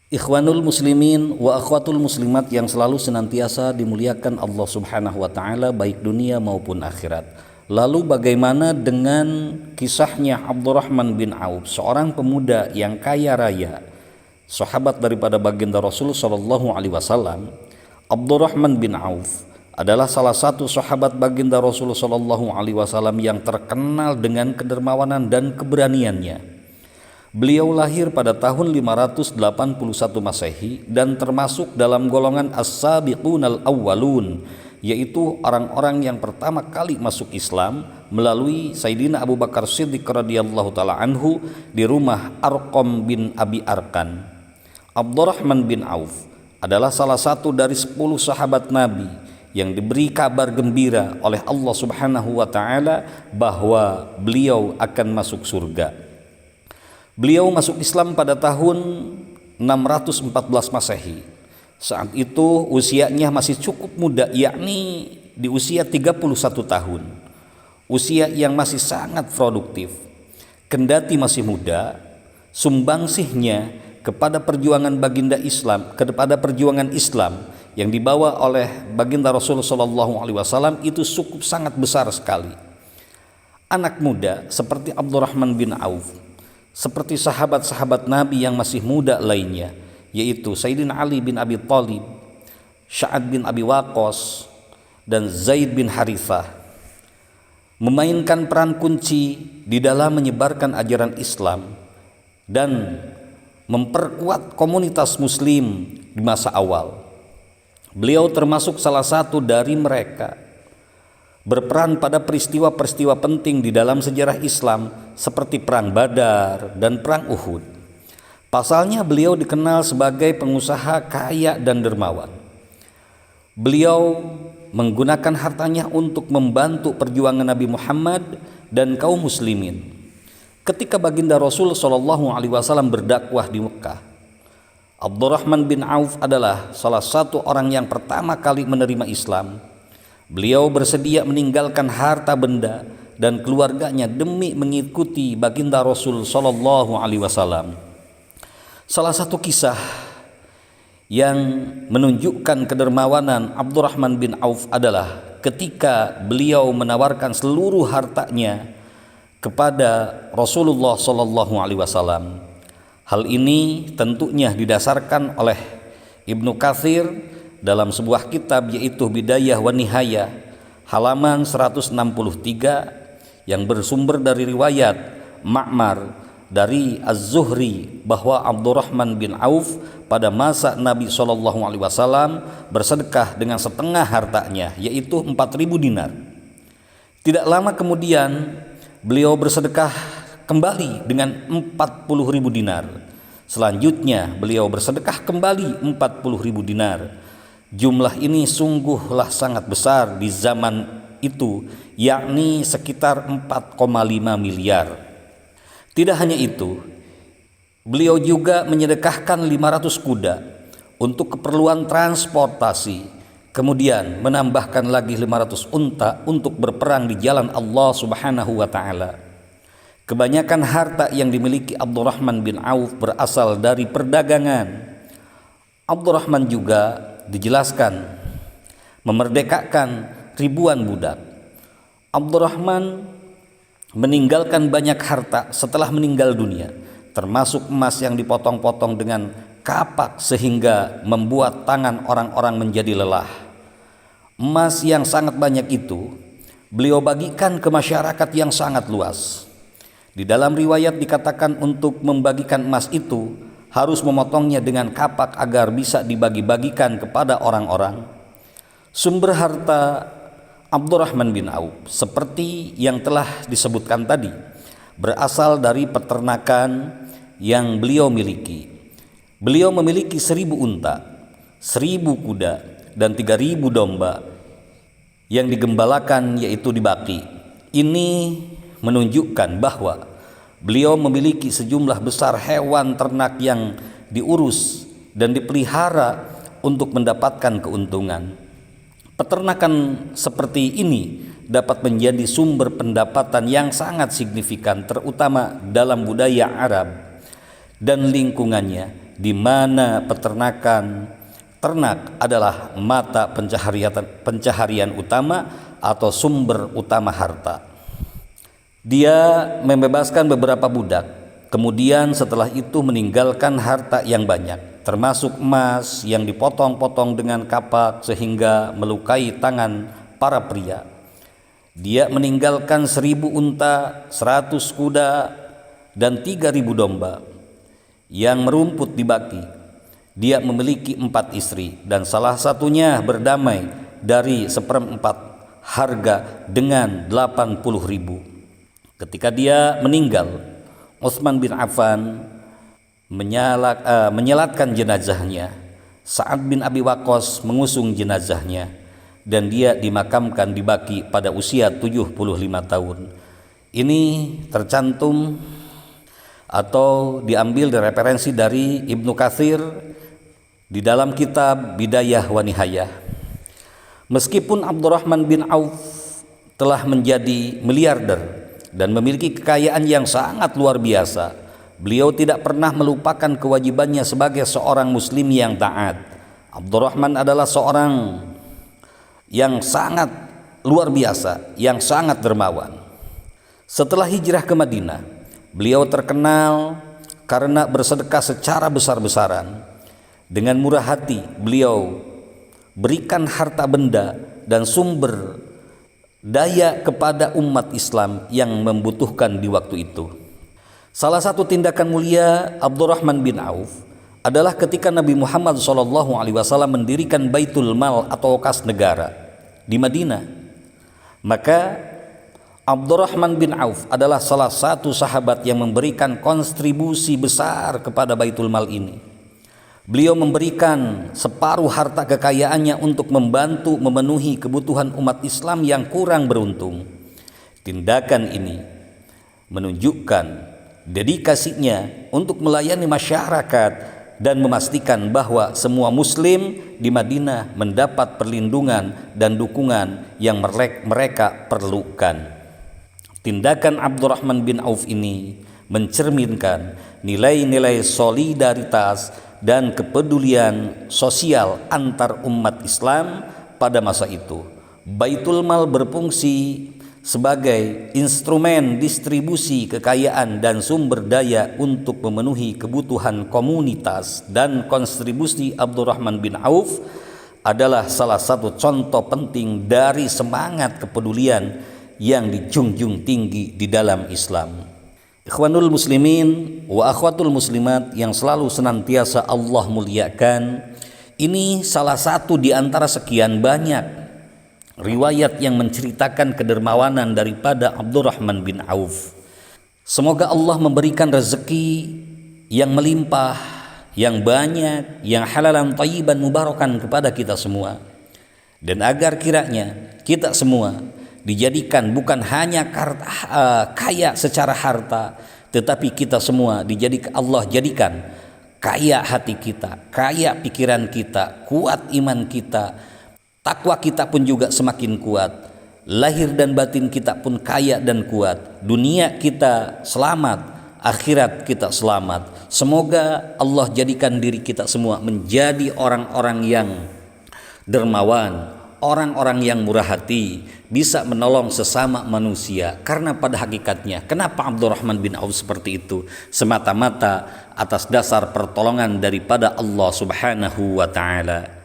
Ikhwanul muslimin wa akhwatul muslimat yang selalu senantiasa dimuliakan Allah Subhanahu wa taala baik dunia maupun akhirat. Lalu bagaimana dengan kisahnya Abdurrahman bin Auf, seorang pemuda yang kaya raya, sahabat daripada baginda Rasul sallallahu alaihi wasallam. Abdurrahman bin Auf adalah salah satu sahabat baginda Rasul sallallahu alaihi wasallam yang terkenal dengan kedermawanan dan keberaniannya. Beliau lahir pada tahun 581 Masehi dan termasuk dalam golongan as-sabiqunal awwalun, yaitu orang-orang yang pertama kali masuk Islam melalui Sayyidina Abu Bakar Siddiq radhiyallahu taala anhu di rumah Arqam bin Abi Arkan. Abdurrahman bin Auf adalah salah satu dari 10 sahabat Nabi yang diberi kabar gembira oleh Allah Subhanahu wa taala bahwa beliau akan masuk surga. Beliau masuk Islam pada tahun 614 Masehi. Saat itu usianya masih cukup muda, yakni di usia 31 tahun. Usia yang masih sangat produktif. Kendati masih muda, sumbangsihnya kepada perjuangan baginda Islam, kepada perjuangan Islam yang dibawa oleh baginda Rasulullah SAW itu cukup sangat besar sekali. Anak muda seperti Abdurrahman bin Auf, seperti sahabat-sahabat Nabi yang masih muda lainnya, yaitu Sayyidina Ali bin Abi Thalib, Sa'ad bin Abi Waqqas, dan Zaid bin Harithah, memainkan peran kunci di dalam menyebarkan ajaran Islam dan memperkuat komunitas muslim di masa awal. Beliau termasuk salah satu dari mereka, berperan pada peristiwa-peristiwa penting di dalam sejarah Islam seperti Perang Badar dan Perang Uhud. Pasalnya beliau dikenal sebagai pengusaha kaya dan dermawan. Beliau menggunakan hartanya untuk membantu perjuangan Nabi Muhammad dan kaum muslimin. Ketika baginda Rasul SAW berdakwah di Mekah, Abdurrahman bin Auf adalah salah satu orang yang pertama kali menerima Islam. Beliau bersedia meninggalkan harta benda dan keluarganya demi mengikuti baginda Rasul sallallahu alaihi wasallam. Salah satu kisah yang menunjukkan kedermawanan Abdurrahman bin Auf adalah ketika beliau menawarkan seluruh hartanya kepada Rasulullah sallallahu alaihi wasallam. Hal ini tentunya didasarkan oleh Ibnu Katsir dalam sebuah kitab yaitu Bidayah wa Nihayah halaman 163 yang bersumber dari riwayat Ma'mar dari Az-Zuhri bahwa Abdurrahman bin Auf pada masa Nabi SAW bersedekah dengan setengah hartanya yaitu 4.000 dinar. Tidak lama kemudian beliau bersedekah kembali dengan 40.000 dinar. Selanjutnya beliau bersedekah kembali 40.000 dinar. Jumlah ini sungguhlah sangat besar di zaman itu, yakni sekitar 4,5 miliar. Tidak hanya itu, beliau juga menyedekahkan 500 kuda untuk keperluan transportasi, kemudian menambahkan lagi 500 unta untuk berperang di jalan Allah Subhanahu wa taala. Kebanyakan harta yang dimiliki Abdurrahman bin Auf berasal dari perdagangan. Abdurrahman juga dijelaskan memerdekakan ribuan budak. Abdurrahman meninggalkan banyak harta setelah meninggal dunia, termasuk emas yang dipotong-potong dengan kapak sehingga membuat tangan orang-orang menjadi lelah. Emas yang sangat banyak itu beliau bagikan ke masyarakat yang sangat luas. Di dalam riwayat dikatakan untuk membagikan emas itu harus memotongnya dengan kapak agar bisa dibagi-bagikan kepada orang-orang. Sumber harta Abdurrahman bin Auf seperti yang telah disebutkan tadi berasal dari peternakan yang beliau miliki. Beliau memiliki 1.000 unta, 1.000 kuda dan 3.000 domba yang digembalakan yaitu di Baqi. Ini menunjukkan bahwa beliau memiliki sejumlah besar hewan ternak yang diurus dan dipelihara untuk mendapatkan keuntungan. Peternakan seperti ini dapat menjadi sumber pendapatan yang sangat signifikan terutama dalam budaya Arab dan lingkungannya di mana peternakan ternak adalah mata pencaharian utama atau sumber utama harta. Dia membebaskan beberapa budak, kemudian setelah itu meninggalkan harta yang banyak, termasuk emas yang dipotong-potong dengan kapak sehingga melukai tangan para pria. Dia meninggalkan 1000 unta, 100 kuda, dan 3000 domba yang merumput di baki. Dia memiliki 4 istri dan salah satunya berdamai dari 1/4 harga dengan 80.000. Ketika dia meninggal, Utsman bin Affan menyalatkan jenazahnya. Sa'ad bin Abi Waqqas mengusung jenazahnya dan dia dimakamkan di Baqi pada usia 75 tahun. Ini tercantum atau diambil dari referensi dari Ibnu Katsir di dalam kitab Bidayah wa Nihayah. Meskipun Abdurrahman bin Auf telah menjadi miliarder dan memiliki kekayaan yang sangat luar biasa, beliau tidak pernah melupakan kewajibannya sebagai seorang muslim yang taat. Abdurrahman adalah seorang yang sangat luar biasa, yang sangat dermawan. Setelah hijrah ke Madinah, beliau terkenal karena bersedekah secara besar-besaran. Dengan murah hati beliau berikan harta benda dan sumber daya kepada umat Islam yang membutuhkan di waktu itu. Salah satu tindakan mulia Abdurrahman bin Auf adalah ketika Nabi Muhammad SAW mendirikan Baitul Mal atau kas negara di Madinah. Maka Abdurrahman bin Auf adalah salah satu sahabat yang memberikan kontribusi besar kepada Baitul Mal ini. Beliau memberikan separuh harta kekayaannya untuk membantu memenuhi kebutuhan umat Islam yang kurang beruntung. Tindakan ini menunjukkan dedikasinya untuk melayani masyarakat dan memastikan bahwa semua muslim di Madinah mendapat perlindungan dan dukungan yang mereka perlukan. Tindakan Abdurrahman bin Auf ini mencerminkan nilai-nilai solidaritas dan kepedulian sosial antar umat Islam pada masa itu. Baitul Mal berfungsi sebagai instrumen distribusi kekayaan dan sumber daya untuk memenuhi kebutuhan komunitas, dan kontribusi Abdurrahman bin Auf adalah salah satu contoh penting dari semangat kepedulian yang dijunjung tinggi di dalam Islam. Ikhwanul muslimin wa akhwatul muslimat yang selalu senantiasa Allah muliakan, ini salah satu di antara sekian banyak riwayat yang menceritakan kedermawanan daripada Abdurrahman bin Auf. Semoga Allah memberikan rezeki yang melimpah, yang banyak, yang halalan thayyiban mubarakan kepada kita semua, dan agar kiranya kita semua dijadikan bukan hanya kaya secara harta, tetapi kita semua Allah jadikan kaya hati kita, kaya pikiran kita, kuat iman kita, takwa kita pun juga semakin kuat, lahir dan batin kita pun kaya dan kuat, dunia kita selamat, akhirat kita selamat. Semoga Allah jadikan diri kita semua menjadi orang-orang yang dermawan, orang-orang yang murah hati, bisa menolong sesama manusia. Karena pada hakikatnya, kenapa Abdurrahman bin Auf seperti itu? Semata-mata atas dasar pertolongan daripada Allah Subhanahu wa ta'ala.